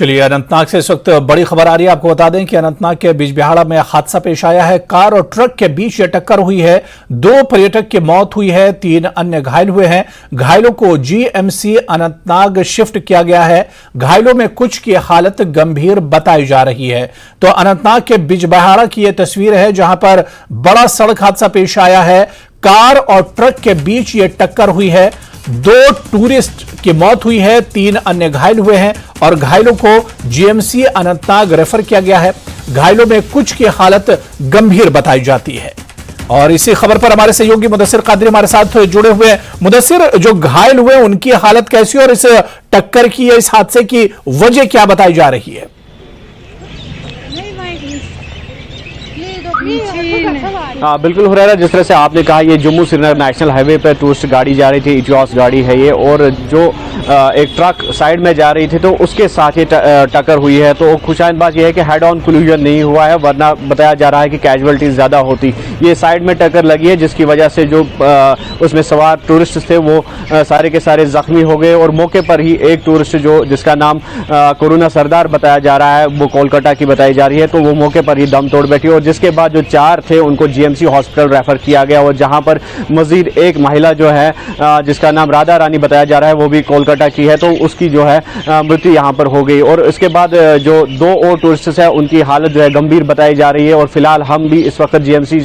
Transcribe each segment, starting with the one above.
चलिए, अनंतनाग से इस वक्त बड़ी खबर आ रही है। आपको बता दें कि अनंतनाग के बिजबिहाड़ा में हादसा पेश आया है। कार और ट्रक के बीच ये टक्कर हुई है। 2 पर्यटक की मौत हुई है, 3 अन्य घायल हुए हैं। घायलों को जीएमसी अनंतनाग शिफ्ट किया गया है। घायलों में कुछ की हालत गंभीर बताई जा रही है। तो अनंतनाग के बिजबिहाड़ा की यह तस्वीर है, जहां पर बड़ा सड़क हादसा पेश आया है। कार और ट्रक के बीच ये टक्कर हुई है। 2 टूरिस्ट की मौत हुई है, 3 अन्य घायल हुए हैं और घायलों को जीएमसी अनंतनाग रेफर किया गया है। घायलों में कुछ की हालत गंभीर बताई जाती है। और इसी खबर पर हमारे सहयोगी मुदस्सिर कादरी हमारे साथ जुड़े हुए हैं। मुदस्सिर, जो घायल हुए उनकी हालत कैसी और इस टक्कर की या इस हादसे की वजह क्या बताई जा रही है? हाँ बिल्कुल हुरैरा, जिस तरह से आपने कहा, ये जम्मू श्रीनगर नेशनल हाईवे पर टूरिस्ट गाड़ी जा रही थी, इटियोस गाड़ी है ये, और जो एक ट्रक साइड में जा रही थी तो उसके साथ ये टक्कर हुई है। तो खुशाइन बात यह है कि हेड ऑन कोलिजन नहीं हुआ है, वरना बताया जा रहा है कि कैजुअलिटीज ज़्यादा होती। ये साइड में टक्कर लगी है, जिसकी वजह से जो उसमें सवार टूरिस्ट थे वो सारे के सारे जख्मी हो गए। और मौके पर ही एक टूरिस्ट जिसका नाम करुणा सरदार बताया जा रहा है, वो कोलकाता की बताई जा रही है, तो वो मौके पर ही दम तोड़ बैठी। और जिसके बाद जो 4 थे उनको जीएमसी हॉस्पिटल रेफर किया गया, और जहां पर मजीद एक महिला जो है जिसका नाम राधा रानी बताया जा रहा है, वो भी कोलकाता की है, तो उसकी जो है मृत्यु यहां पर हो गई। और इसके बाद जो 2 और टूरिस्ट है उनकी हालत जो है गंभीर बताई जा रही है। और फिलहाल हम भी इस वक्त जीएमसी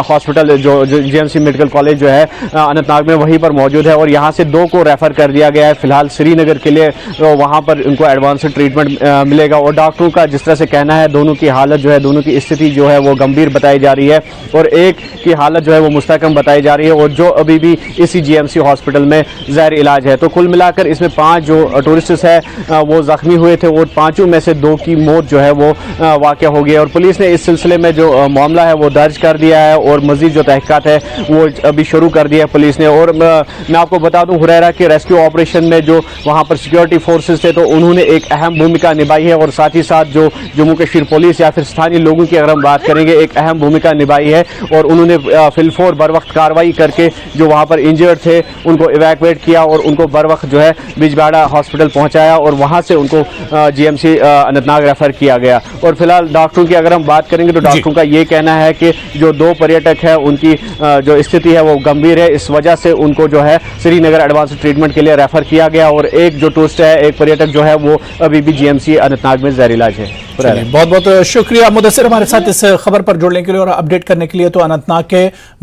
हॉस्पिटल जो जीएमसी मेडिकल कॉलेज जो है अनंतनाग में वहीं पर मौजूद है, और यहां से 2 को रेफर कर दिया गया है फिलहाल श्रीनगर के लिए। वहां पर उनको एडवांस ट्रीटमेंट मिलेगा। और डॉक्टरों का जिस तरह से कहना है, दोनों की हालत जो है, दोनों की स्थिति जो है वो गंभीर बताई जा रही है, और एक की हालत जो है वो मुस्तकम बताई जा रही है, और जो अभी भी इसी जीएमसी हॉस्पिटल में ज़ाहिर इलाज है। तो कुल मिलाकर इसमें 5 जो टूरिस्ट है वो जख्मी हुए थे, और 5 में से 2 की मौत जो है वो वाक़या हो गई। और पुलिस ने इस सिलसिले में जो मामला है वो दर्ज कर दिया है, और मजीद जो तहकीकात है वो अभी शुरू कर दिया है पुलिस ने। और मैं आपको बता दूं हुरैरा कि रेस्क्यू ऑपरेशन में जो वहाँ पर सिक्योरिटी फोर्सेज थे, तो उन्होंने एक अहम भूमिका निभाई है, और साथ ही साथ जो जम्मू कश्मीर पुलिस या फिर स्थानीय लोगों की अगर हम बात करेंगे, एक अहम भूमिका निभाई है। और उन्होंने फिलफोर बर वक्त कार्रवाई करके जो वहाँ पर इंजर्ड थे उनको इवैक्यूएट किया, और उनको बर वक्त जो है बिजबिहाड़ा हॉस्पिटल पहुँचाया, और वहाँ से उनको जीएमसी अनंतनाग रेफर किया गया। और फिलहाल डॉक्टरों की अगर हम बात करेंगे तो डॉक्टरों का ये कहना है कि जो 2 पर्यटक है उनकी जो स्थिति है वो गंभीर है, इस वजह से उनको जो है श्रीनगर एडवांस ट्रीटमेंट के लिए रेफर किया गया। और एक जो टूरिस्ट है, एक पर्यटक जो है, वो अभी भी जीएमसी अनंतनाग में ज़ाहिर इलाज है। बहुत बहुत शुक्रिया मुदस्सिर हमारे साथ इस खबर पर जुड़ने के लिए और अपडेट करने के लिए। तो अनंतनाग के